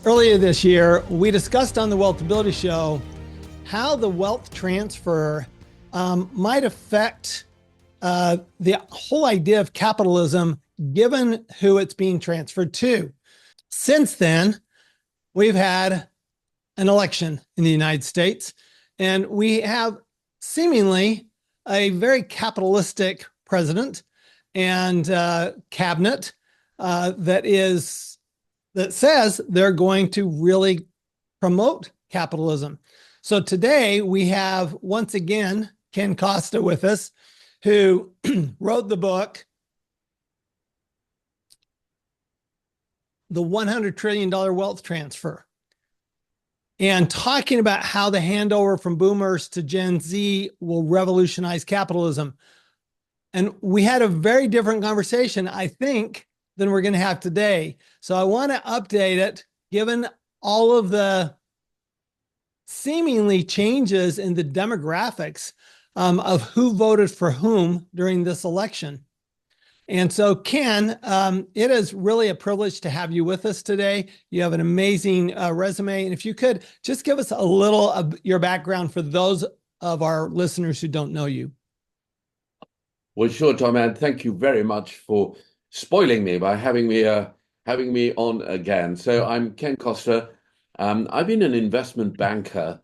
Earlier this year, we discussed on the Wealthability Show how the wealth transfer might affect the whole idea of capitalism, given who it's being transferred to. Since then, we've had an election in the United States, and we have seemingly a very capitalistic president and cabinet that says they're going to really promote capitalism. So today we have once again Ken Costa with us, who wrote the book, The $100 Trillion Wealth Transfer, and talking about how the handover from boomers to Gen Z will revolutionize capitalism. And we had a very different conversation, I think, than we're going to have today. So I want to update it, given all of the seemingly changes in the demographics of who voted for whom during this election. And so, Ken, it is really a privilege to have you with us today. You have an amazing resume. And if you could just give us a little of your background for those of our listeners who don't know you. Well, sure, Tom, and thank you very much for spoiling me by having me on again. So I'm Ken Costa. I've been an investment banker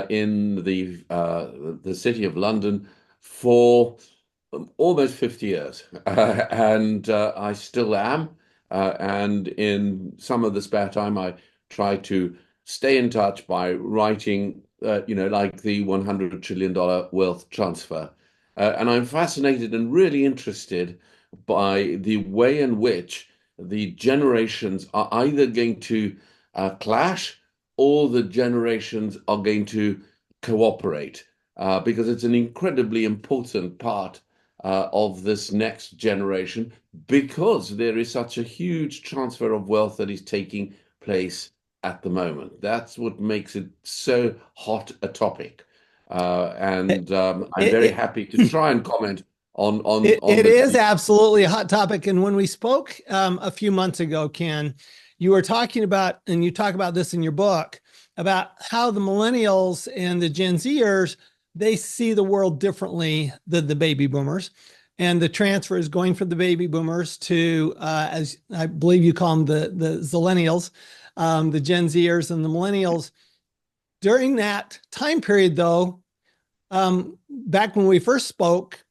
in the city of London for almost 50 years, and I still am. And in some of the spare time, I try to stay in touch by writing, like the $100 trillion wealth transfer. And I'm fascinated and really interested by the way in which the generations are either going to clash or the generations are going to cooperate, because it's an incredibly important part of this next generation, because there is such a huge transfer of wealth that is taking place at the moment. That's what makes it so hot a topic. I'm very happy to try and comment on it the is absolutely a hot topic. And when we spoke a few months ago, Ken, you were talking about, and you talk about this in your book, about how the millennials and the Gen Zers, they see the world differently than the baby boomers. And the transfer is going from the baby boomers to, as I believe you call them, the zillennials, the Gen Zers and the millennials. During that time period, though, back when we first spoke,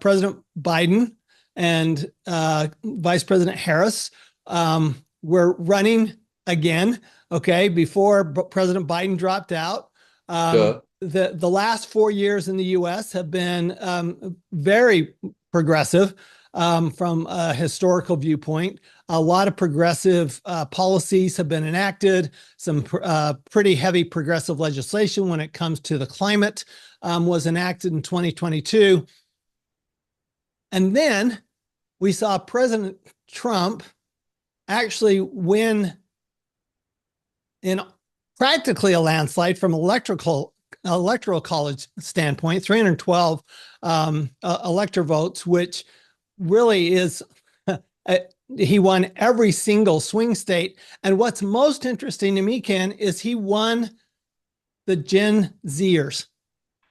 President Biden and Vice President Harris were running again. Okay, before President Biden dropped out. Sure. The last 4 years in the U.S. have been very progressive from a historical viewpoint. A lot of progressive policies have been enacted. Some pretty heavy progressive legislation when it comes to the climate was enacted in 2022. And then we saw President Trump actually win in practically a landslide from electoral college standpoint, 312 elector votes, which really is, he won every single swing state. And what's most interesting to me, Ken, is he won the Gen Zers.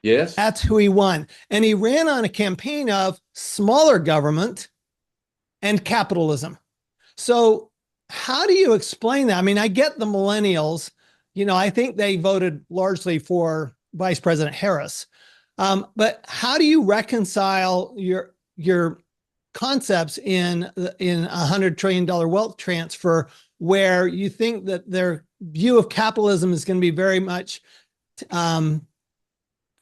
Yes. That's who he won. And he ran on a campaign of smaller government and capitalism. So how do you explain that? I mean, I get the millennials, I think they voted largely for Vice President Harris. But how do you reconcile your concepts in $100 trillion wealth transfer, where you think that their view of capitalism is going to be very much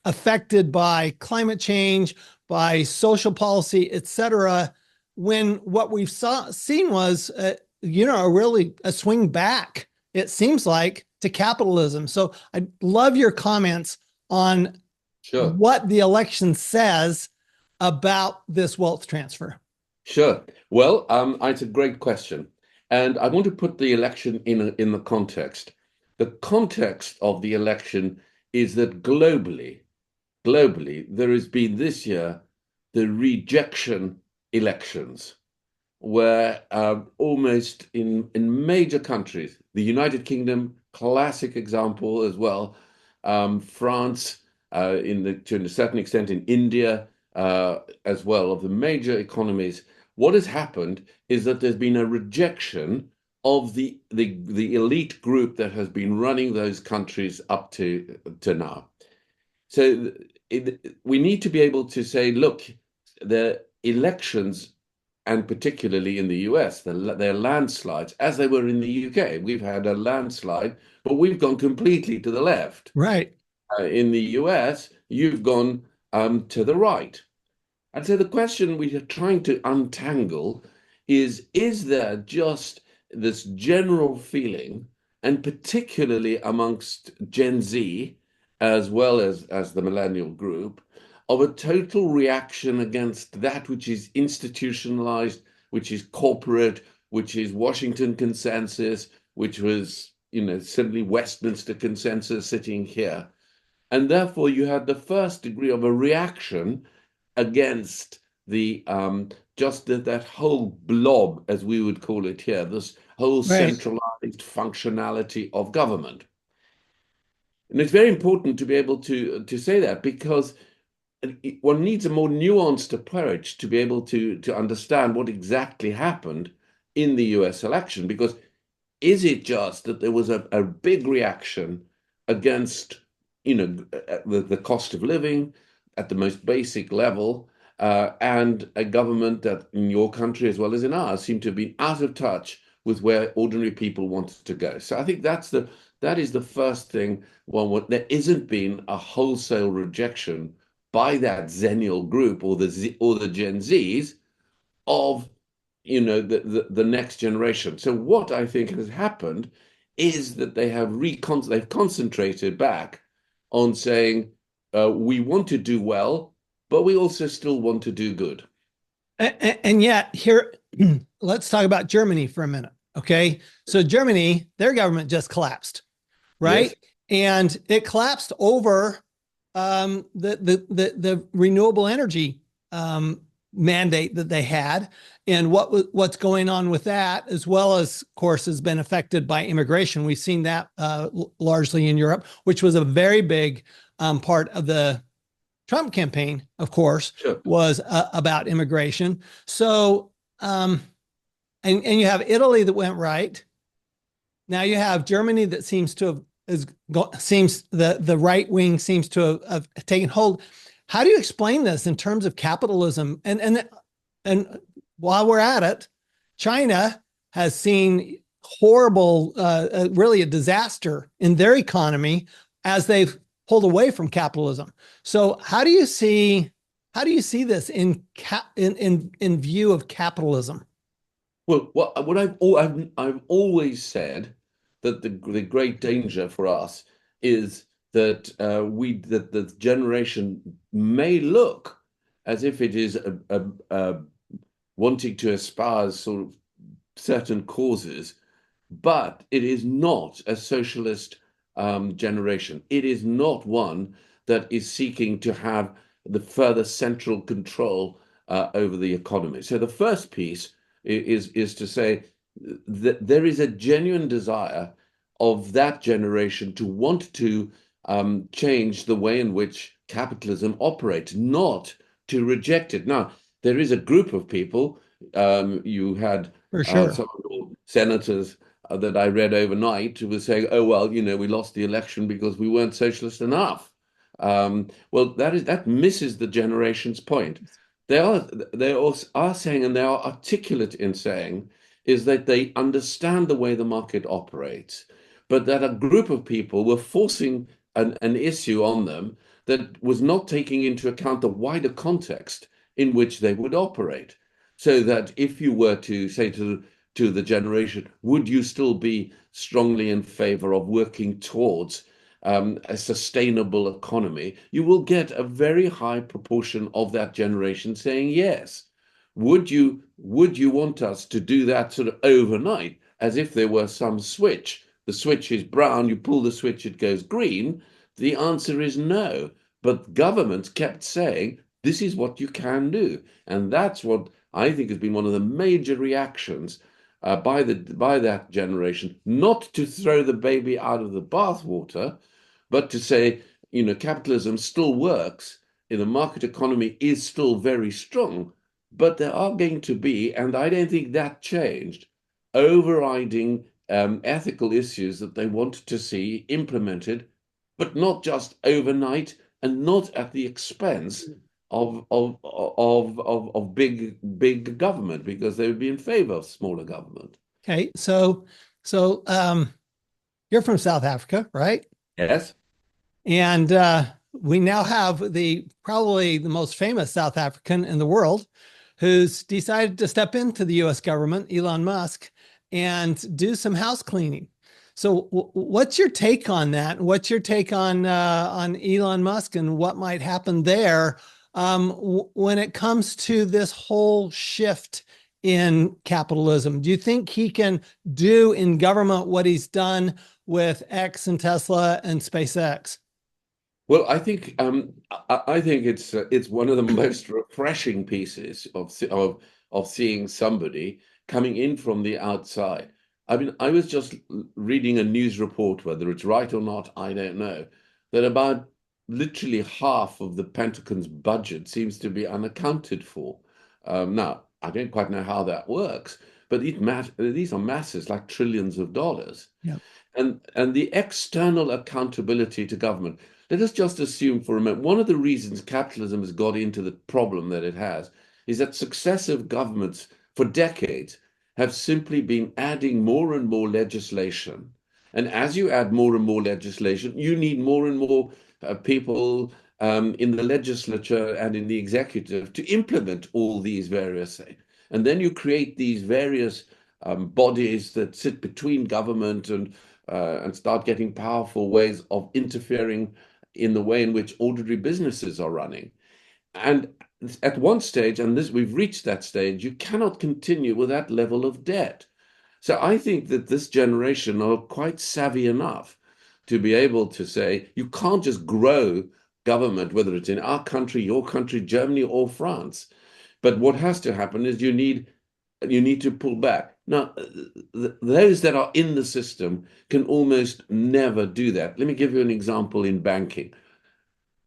affected by climate change, by social policy, et cetera, when what we've seen was, really a swing back, it seems like, to capitalism. So I'd love your comments on what the election says about this wealth transfer. Sure. Well, it's a great question. And I want to put the election in the context. The context of the election is that globally, there has been this year the rejection elections, where almost in major countries, The United Kingdom, classic example as well. France, to a certain extent in India, as well, of the major economies. What has happened is that there's been a rejection of the elite group that has been running those countries up to now. So we need to be able to say, look, the elections, and particularly in the US, they're landslides, as they were in the UK. We've had a landslide, but we've gone completely to the left. Right. In the US, you've gone to the right. And so the question we are trying to untangle is there just this general feeling, and particularly amongst Gen Z, as well as the millennial group, of a total reaction against that which is institutionalized, which is corporate, which is Washington consensus, which was, simply Westminster consensus sitting here. And therefore, you had the first degree of a reaction against the that whole blob, as we would call it here, this whole Right. centralized functionality of government. And it's very important to be able to say that, because one needs a more nuanced approach to be able to understand what exactly happened in the US election. Because is it just that there was a big reaction against, the cost of living at the most basic level, and a government that in your country as well as in ours seemed to have been out of touch with where ordinary people wanted to go? So I think that is the first thing. There isn't been a wholesale rejection by that Zennial group or the Gen Zs of the next generation. So what I think has happened is that they've concentrated back on saying, we want to do well, but we also still want to do good. And yet, here, let's talk about Germany for a minute. Okay. So, Germany, their government just collapsed, Yes, right? And it collapsed over the renewable energy mandate that they had, and what's going on with that, as well as, of course, has been affected by immigration. We've seen that largely in Europe, which was a very big part of the Trump campaign, of course, sure. was about immigration. So, and you have Italy that went right. Now you have Germany that seems to seems the right wing seems to have taken hold. How do you explain this in terms of capitalism? And while we're at it, China has seen horrible, really a disaster in their economy as they've pulled away from capitalism. So how do you see this in view of capitalism? Well, what I've always said, that the great danger for us is that that the generation may look as if it is wanting to espouse sort of certain causes, but it is not a socialist generation. It is not one that is seeking to have the further central control over the economy. So the first piece is to say that there is a genuine desire of that generation to want to change the way in which capitalism operates, not to reject it. Now, there is a group of people. You had For sure. some senators that I read overnight who were saying, "Oh well, we lost the election because we weren't socialist enough." Well, that misses the generation's point. They are saying, and they are articulate in saying, is that they understand the way the market operates, but that a group of people were forcing an issue on them that was not taking into account the wider context in which they would operate. So that if you were to say to the generation, would you still be strongly in favor of working towards a sustainable economy, you will get a very high proportion of that generation saying yes. Would you want us to do that sort of overnight, as if there were some switch? The switch is brown, you pull the switch, it goes green. The answer is no. But governments kept saying, this is what you can do. And that's what I think has been one of the major reactions by that generation, not to throw the baby out of the bathwater, but to say, capitalism still works, the market economy is still very strong, but there are going to be, and I don't think that changed, overriding ethical issues that they want to see implemented, but not just overnight and not at the expense of big government, because they would be in favor of smaller government. Okay, so you're from South Africa, right? Yes. And we now have the probably the most famous South African in the world who's decided to step into the US government, Elon Musk, and do some house cleaning. So what's your take on that? What's your take on Elon Musk and what might happen there when it comes to this whole shift in capitalism? Do you think he can do in government what he's done with X and Tesla and SpaceX? Well, I think it's one of the most refreshing pieces of seeing somebody coming in from the outside. I mean, I was just reading a news report, whether it's right or not, I don't know, that about literally half of the Pentagon's budget seems to be unaccounted for. Now, I don't quite know how that works, but these are masses like trillions of dollars. Yeah. And the external accountability to government. Let us just assume for a moment, one of the reasons capitalism has got into the problem that it has is that successive governments for decades have simply been adding more and more legislation. And as you add more and more legislation, you need more and more people in the legislature and in the executive to implement all these various things. And then you create these various bodies that sit between government and start getting powerful ways of interfering in the way in which ordinary businesses are running. And at one stage, and this we've reached that stage, you cannot continue with that level of debt. So I think that this generation are quite savvy enough to be able to say you can't just grow government, whether it's in our country, your country, Germany, or France. But what has to happen is you need to pull back. Now, those that are in the system can almost never do that. Let me give you an example in banking.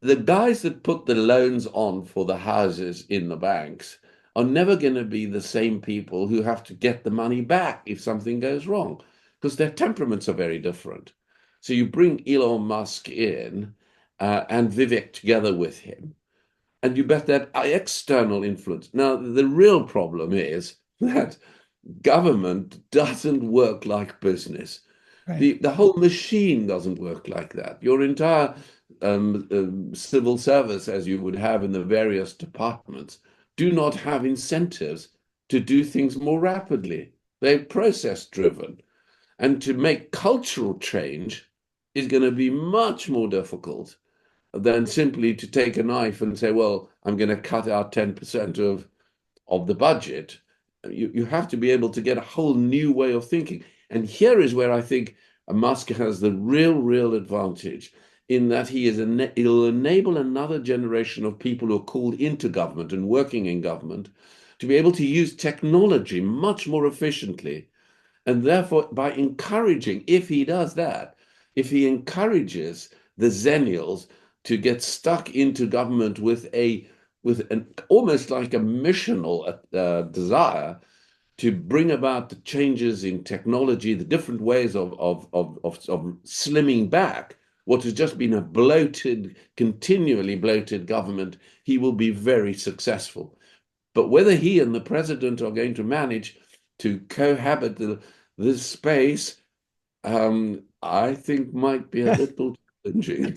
The guys that put the loans on for the houses in the banks are never going to be the same people who have to get the money back if something goes wrong, because their temperaments are very different. So you bring Elon Musk in and Vivek together with him, and you bet that external influence. Now, the real problem is that government doesn't work like business. Right. The whole machine doesn't work like that. Your entire civil service, as you would have in the various departments, do not have incentives to do things more rapidly. They're process driven. And to make cultural change is going to be much more difficult than simply to take a knife and say, well, I'm going to cut out 10% of the budget. You have to be able to get a whole new way of thinking. And here is where I think Musk has the real advantage in that he'll enable another generation of people who are called into government and working in government to be able to use technology much more efficiently. And therefore, by encouraging, if he does that, if he encourages the Zennials to get stuck into government with an almost like a missional desire to bring about the changes in technology, the different ways of slimming back what has just been a continually bloated government, he will be very successful. But whether he and the president are going to manage to cohabit this space, I think might be a little challenging.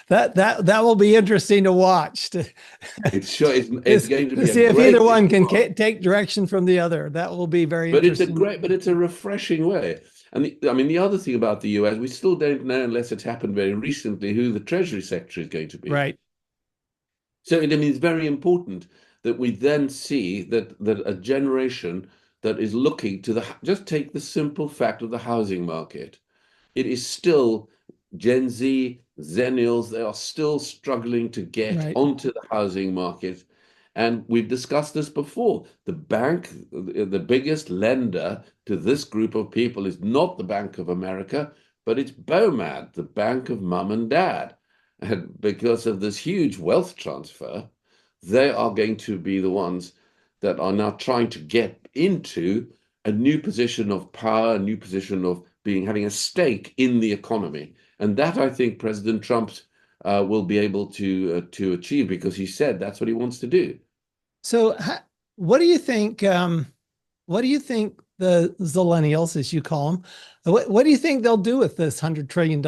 That will be interesting to watch It's sure it's going to to be a see if either great one can experiment. take direction from the other. That will be very But interesting. it's a refreshing way. And I mean, the other thing about the US, we still don't know, unless it's happened very recently, who the Treasury Secretary is going to be. Right. So I mean, it's very important that we then see that a generation that is looking to just take the simple fact of the housing market. It is still Gen Z, Zennials, they are still struggling to get Right. onto the housing market. And we've discussed this before. The bank, the biggest lender to this group of people is not the Bank of America, but it's BOMAD, the bank of mum and dad. And because of this huge wealth transfer, they are going to be the ones that are now trying to get into a new position of power, a new position of having a stake in the economy. And that I think President Trump will be able to achieve because he said that's what he wants to do. So, what do you think? What do you think the zillennials, as you call them, what do you think they'll do with this $100 trillion?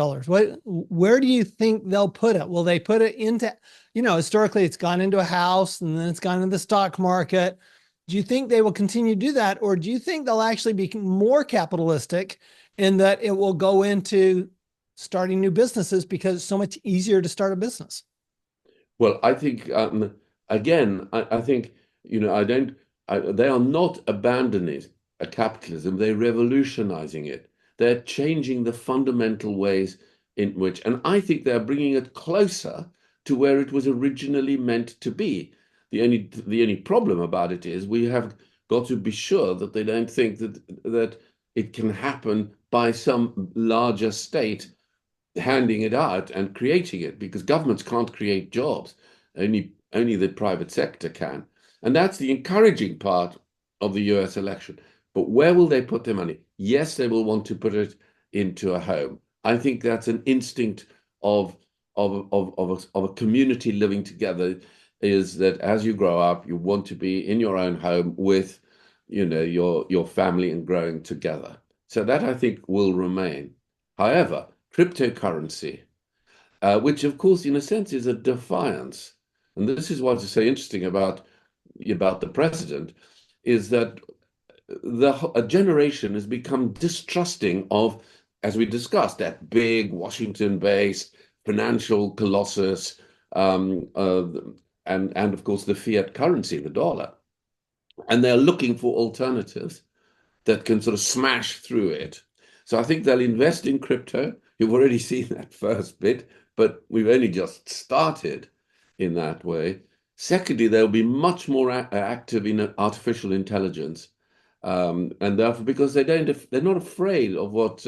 Where do you think they'll put it? Will they put it into, historically it's gone into a house and then it's gone into the stock market. Do you think they will continue to do that, or do you think they'll actually be more capitalistic in that it will go into starting new businesses because it's so much easier to start a business? Well, I think again, I think I don't. They are not abandoning a capitalism; they're revolutionizing it. They're changing the fundamental ways in which, and I think they're bringing it closer to where it was originally meant to be. The only problem about it is we have got to be sure that they don't think that it can happen by some larger state handing it out and creating it, because governments can't create jobs. Only the private sector can. And that's the encouraging part of the US election. But where will they put their money? Yes, they will want to put it into a home. I think that's an instinct of a community living together, is that as you grow up, you want to be in your own home with your family and growing together. So that I think will remain. However, cryptocurrency, which of course, in a sense, is a defiance. And this is what's so interesting about the president, is that a generation has become distrusting of, as we discussed, that big Washington-based financial colossus, and of course the fiat currency, the dollar. And they're looking for alternatives that can sort of smash through it. So I think they'll invest in crypto. You've already seen that first bit, but we've only just started in that way. Secondly, they'll be much more active in artificial intelligence, and therefore because they're not afraid of what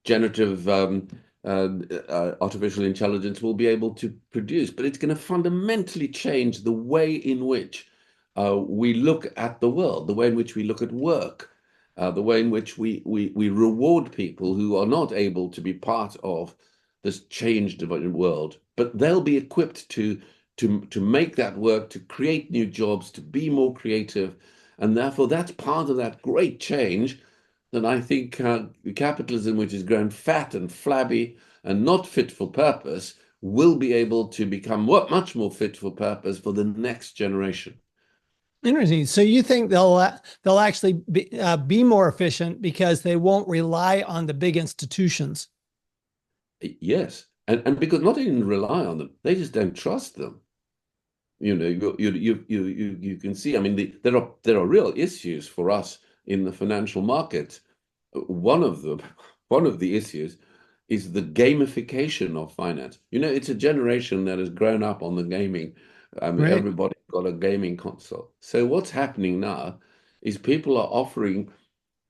generative artificial intelligence will be able to produce. But it's going to fundamentally change the way in which we look at the world, the way in which we look at work, the way in which we reward people who are not able to be part of this changed world. But they'll be equipped to make that work, to create new jobs, to be more creative. And therefore, that's part of that great change that I think capitalism, which has grown fat and flabby and not fit for purpose, will be able to become much more fit for purpose for the next generation. Interesting. So you think they'll actually be more efficient because they won't rely on the big institutions? Yes, and because not even rely on them, they just don't trust them. You can see. I mean, there are real issues for us in the financial market. One of them, one of the issues, is the gamification of finance. It's a generation that has grown up on the gaming. I mean, Right. everybody got a gaming console. So what's happening now is people are offering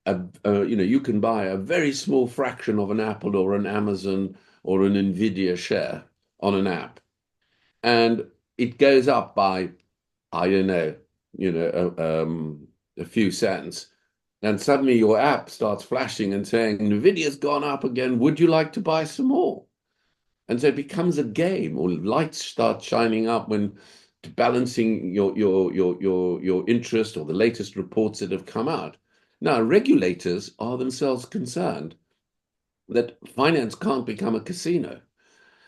you can buy a very small fraction of an Apple or an Amazon or an Nvidia share on an app, and it goes up by, I don't know, a few cents. And suddenly your app starts flashing and saying, Nvidia's gone up again. Would you like to buy some more? And so it becomes a game, or lights start shining up when balancing your interest, or the latest reports that have come out. Now, regulators are themselves concerned that finance can't become a casino.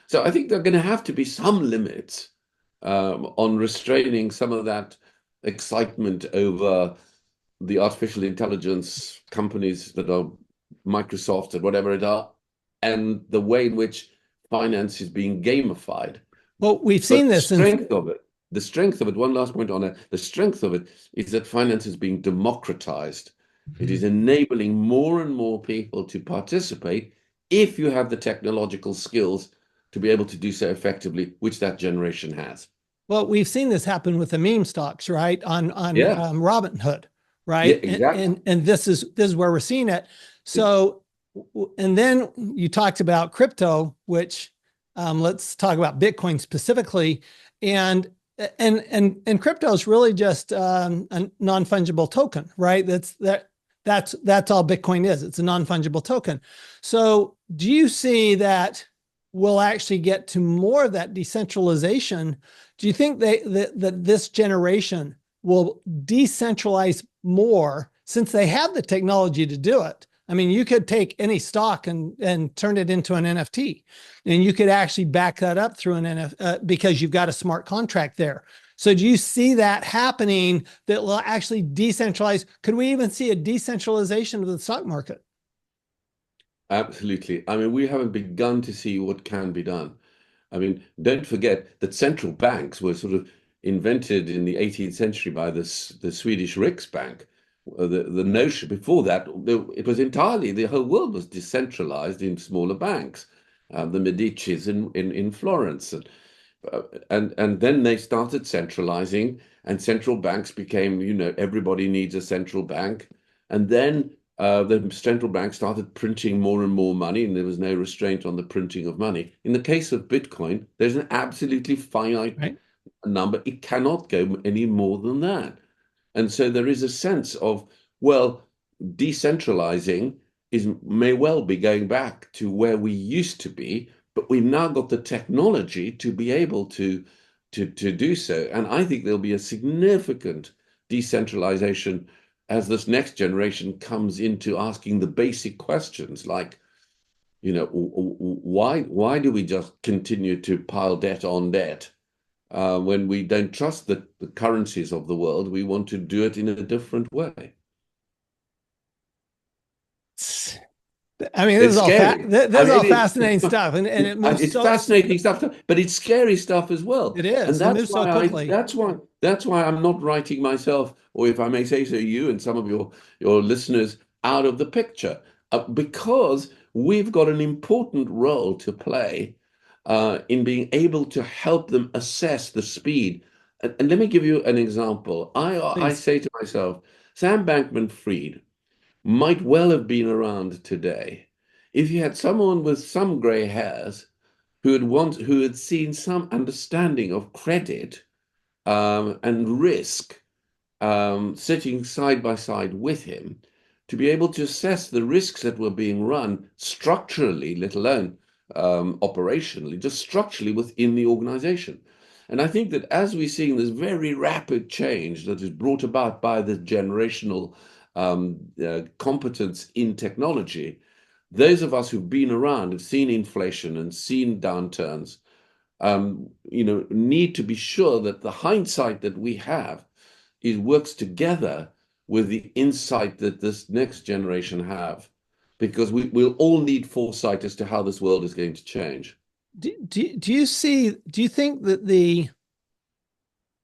So I think there are going to have to be some limits on restraining some of that excitement over the artificial intelligence companies that are Microsoft and whatever it are, and the way in which finance is being gamified. Well, we've But seen this the strength of it, one last point on it, the strength of it is that finance is being democratized. It is enabling more and more people to participate if you have the technological skills to be able to do so effectively, which that generation has. Well, we've seen this happen with the meme stocks, right? On Yeah, Robinhood, yeah, right? And, exactly. and and this is where we're seeing it. So, and then you talked about crypto, which let's talk about Bitcoin specifically, and and crypto is really just a non-fungible token, right? That's all Bitcoin is. It's a non-fungible token. So, do you see that we'll actually get to more of that decentralization? Do you think that this generation will decentralize more since they have the technology to do it? I mean, you could take any stock and turn it into an NFT, and you could actually back that up through an NFT because you've got a smart contract there. So, do you see that happening that will actually decentralize? Could we even see a decentralization of the stock market? Absolutely. I mean, we haven't begun to see what can be done. I mean, don't forget that central banks were sort of invented in the 18th century by the Swedish Riksbank. The notion before that, it was entirely, the whole world was decentralized in smaller banks, the Medicis in Florence. Uh, and then they started centralizing, and central banks became, everybody needs a central bank. And then the central bank started printing more and more money, and there was no restraint on the printing of money. In the case of Bitcoin, there's an absolutely finite Right. number. It cannot go any more than that. And so there is a sense of, well, decentralizing may well be going back to where we used to be, but we've now got the technology to be able to do so. And I think there'll be a significant decentralization as this next generation comes into asking the basic questions like, why do we just continue to pile debt on debt? When we don't trust the currencies of the world, we want to do it in a different way. I mean, It's scary. this I is all mean, fascinating stuff, and it moves it's so fascinating stuff, but it's scary stuff as well. it And is. It moves so quickly. that's why I'm not writing myself, or if I may say so, you and some of your listeners out of the picture, because we've got an important role to play in being able to help them assess the speed. And let me give you an example. I Please. say to myself, Sam Bankman-Fried might well have been around today if you had someone with some gray hairs who had seen some understanding of credit and risk sitting side by side with him to be able to assess the risks that were being run structurally, let alone operationally, just structurally within the organization. And I think that as we're seeing this very rapid change that is brought about by the generational competence in technology, those of us who've been around, have seen inflation and seen downturns, need to be sure that the hindsight that we have it works together with the insight that this next generation have, because we'll all need foresight as to how this world is going to change. Do you think that the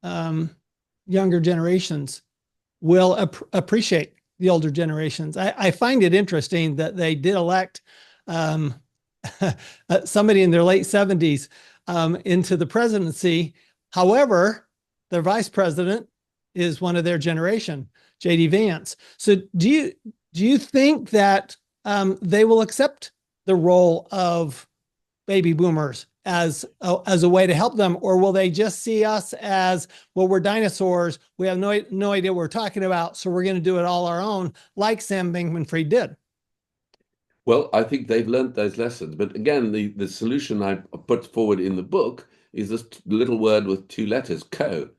um, younger generations will appreciate the older generations? I find it interesting that they did elect um, somebody in their late 70s into the presidency. However, their vice president is one of their generation, JD Vance. So do you think that they will accept the role of baby boomers as a way to help them, or will they just see us as, well, we're dinosaurs, we have no idea what we're talking about, so we're going to do it all our own, like Sam Bankman-Fried did? Well, I think they've learned those lessons. But again, the solution I put forward in the book is this little word with two letters, co.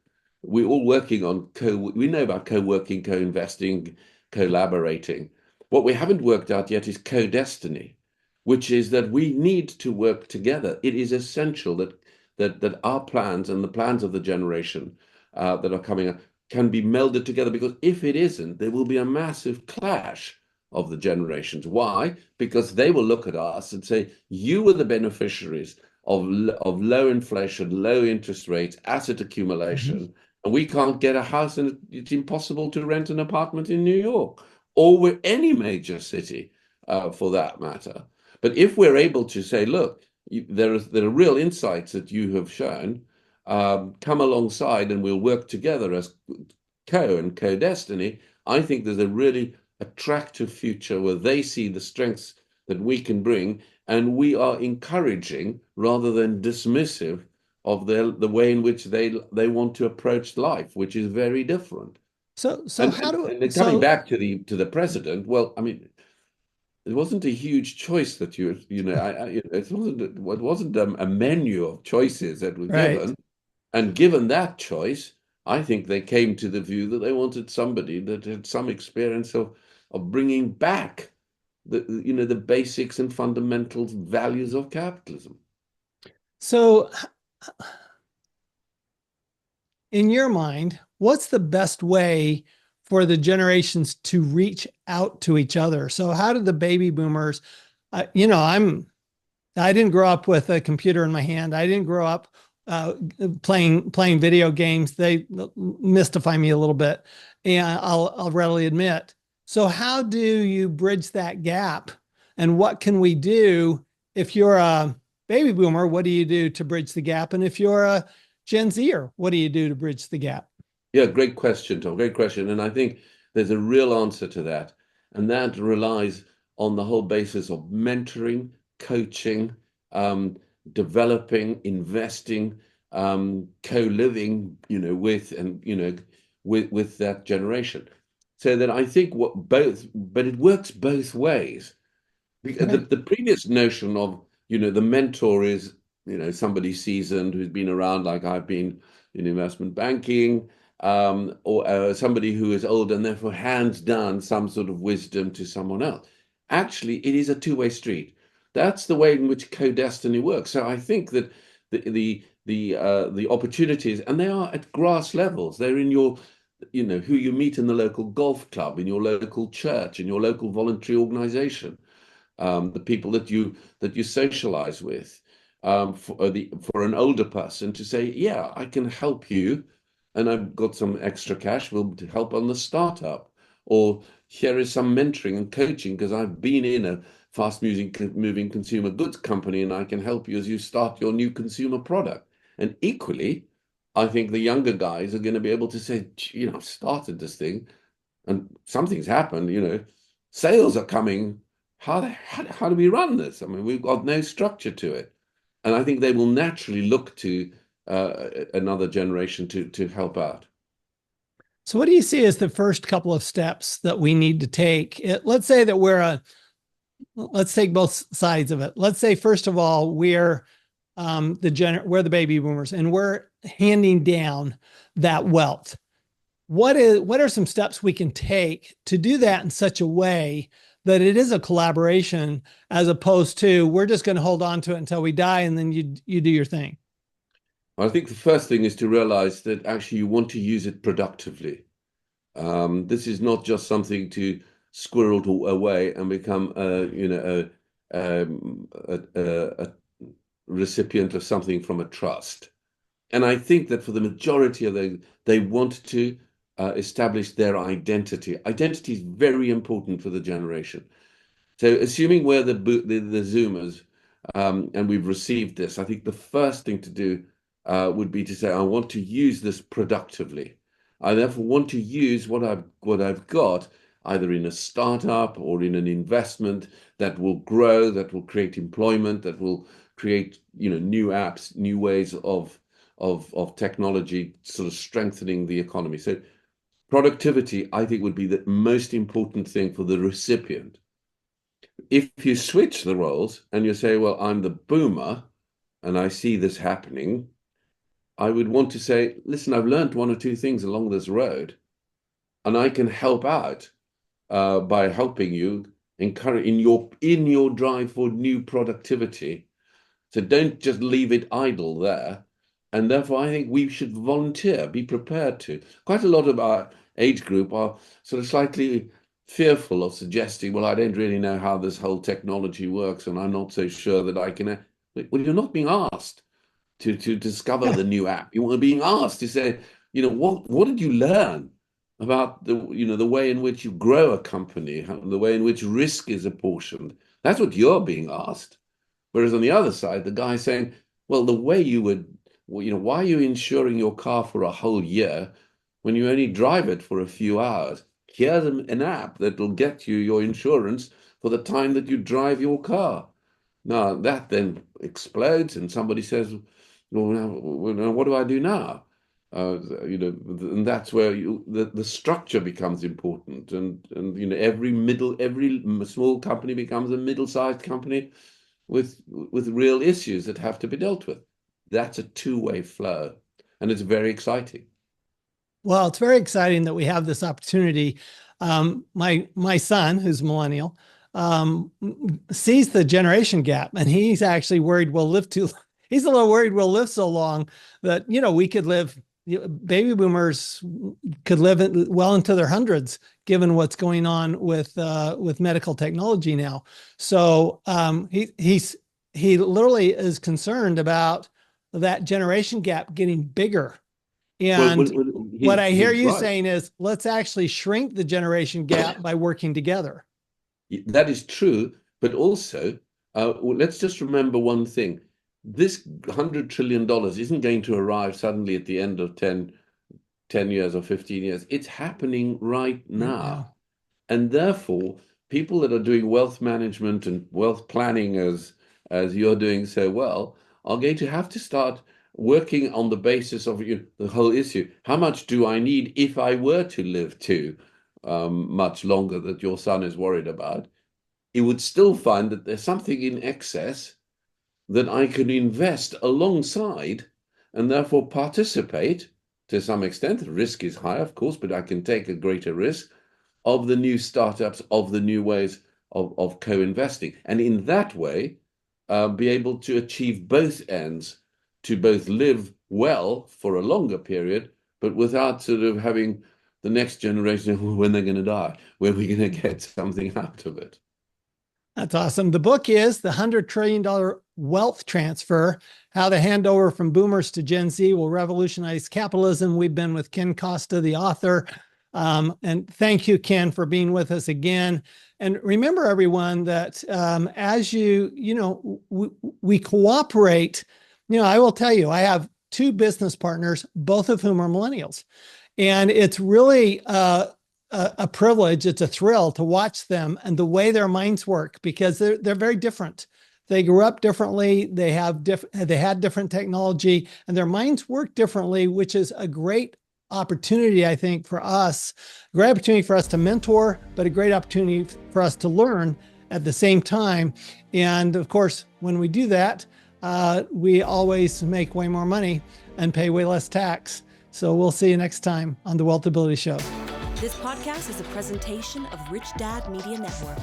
We're all working on we know about co-working, co-investing, collaborating. What we haven't worked out yet is co-destiny, which is that we need to work together. It is essential that our plans and the plans of the generation that are coming up can be melded together, because if it isn't, there will be a massive clash of the generations. Why? Because they will look at us and say, you were the beneficiaries of low inflation, low interest rates, asset Mm-hmm. accumulation, and we can't get a house, and it's impossible to rent an apartment in New York or with any major city for that matter. But if we're able to say, look, there are real insights that you have shown, come alongside and we'll work together as and co-destiny, I think there's a really attractive future where they see the strengths that we can bring, and we are encouraging rather than dismissive of the way in which they want to approach life, which is very different. So And how and, do and then coming so back to the president, well, I mean, it wasn't a huge choice that it wasn't a menu of choices that were right? given. And given that choice, I think they came to the view that they wanted somebody that had some experience of bringing back the basics and fundamental values of capitalism. So in your mind, what's the best way for the generations to reach out to each other? So how did the baby boomers, I didn't grow up with a computer in my hand. I didn't grow up playing video games. They mystify me a little bit, and I'll readily admit. So how do you bridge that gap? And what can we do if you're a baby boomer? What do you do to bridge the gap? And if you're a Gen Zer, what do you do to bridge the gap? Yeah, great question, Tom. Great question. And I think there's a real answer to that. And that relies on the whole basis of mentoring, coaching, um, developing, investing, co-living, with that generation. So that I think but it works both ways. Right. The previous notion of, the mentor is, somebody seasoned who's been around like I've been in investment banking, or somebody who is old and therefore hands down some sort of wisdom to someone else. Actually, it is a two-way street. That's the way in which co-destiny works. So I think that the opportunities, and they are at grass levels. They're in who you meet in the local golf club, in your local church, in your local voluntary organization, the people that you socialize with, for an older person to say, yeah, I can help you, and I've got some extra cash, will help on the startup, or here is some mentoring and coaching because I've been in a moving consumer goods company, and I can help you as you start your new consumer product. And equally, I think the younger guys are going to be able to say, I've started this thing and something's happened, sales are coming. How do we run this? I mean, we've got no structure to it. And I think they will naturally look to another generation to help out. So what do you see as the first couple of steps that we need to take? Let's say that let's take both sides of it. Let's say, first of all, we're the baby boomers and we're handing down that wealth. What are some steps we can take to do that in such a way that it is a collaboration as opposed to we're just going to hold on to it until we die and then you do your thing? I think the first thing is to realize that actually you want to use it productively. This is not just something to squirrel away and become a recipient of something from a trust. And I think that for the majority of they want to establish their identity. Identity is very important for the generation. So assuming we're the Zoomers, and we've received this, I think the first thing to do would be to say, I want to use this productively. I therefore want to use what I've got either in a startup or in an investment that will grow, that will create employment, that will create new apps, new ways of technology, sort of strengthening the economy. So productivity, I think, would be the most important thing for the recipient. If you switch the roles and you say, well, I'm the boomer and I see this happening, I would want to say, listen, I've learned one or two things along this road, and I can help out by helping you encourage in your drive for new productivity. So don't just leave it idle there. And therefore, I think we should volunteer, be prepared to. Quite a lot of our age group are sort of slightly fearful of suggesting, well, I don't really know how this whole technology works, and I'm not so sure that I can. Well, you're not being asked to discover the new app. You are being asked to say, what did you learn about the way in which you grow a company, the way in which risk is apportioned. That's what you're being asked. Whereas on the other side, the guy saying, well, the way you would well, why are you insuring your car for a whole year when you only drive it for a few hours? Here's an app that will get you your insurance for the time that you drive your car. Now that then explodes, and somebody says, "Well, now what do I do now?" And that's where the structure becomes important, and every small company becomes a middle-sized company with real issues that have to be dealt with. That's a two-way flow, and it's very exciting. Well, it's very exciting that we have this opportunity. My son, who's a millennial, sees the generation gap, and he's actually worried we'll live too. He's a little worried we'll live so long that we could live. Baby boomers could live well into their hundreds, given what's going on with medical technology now. So he literally is concerned about that generation gap getting bigger. And what I hear He's you right. saying is, let's actually shrink the generation gap by working together. That is true, but also let's just remember one thing. This $100 trillion isn't going to arrive suddenly at the end of 10 years or 15 years. It's happening right now. And therefore, people that are doing wealth management and wealth planning as you're doing so well are going to have to start working on the basis of the whole issue. How much do I need if I were to live to much longer that your son is worried about? He would still find that there's something in excess that I can invest alongside and therefore participate to some extent. The risk is high, of course, but I can take a greater risk of the new startups, of the new ways of co-investing. And in that way, be able to achieve both ends, to both live well for a longer period, but without sort of having the next generation when they're going to die, when we're going to get something out of it. That's awesome. The book is The $100 Trillion Wealth Transfer, How the Handover from Boomers to Gen Z Will Revolutionize Capitalism. We've been with Ken Costa, the author. And thank you, Ken, for being with us again. And remember, everyone, that as we cooperate, I will tell you, I have two business partners, both of whom are millennials. And it's really a privilege. It's a thrill to watch them and the way their minds work, because they're very different. They grew up differently. They had different technology, and their minds work differently, which is a great opportunity, I think, for us. A great opportunity for us to mentor, but a great opportunity for us to learn at the same time. And of course, when we do that, we always make way more money and pay way less tax. So we'll see you next time on the Wealth Ability Show. This podcast is a presentation of Rich Dad Media Network.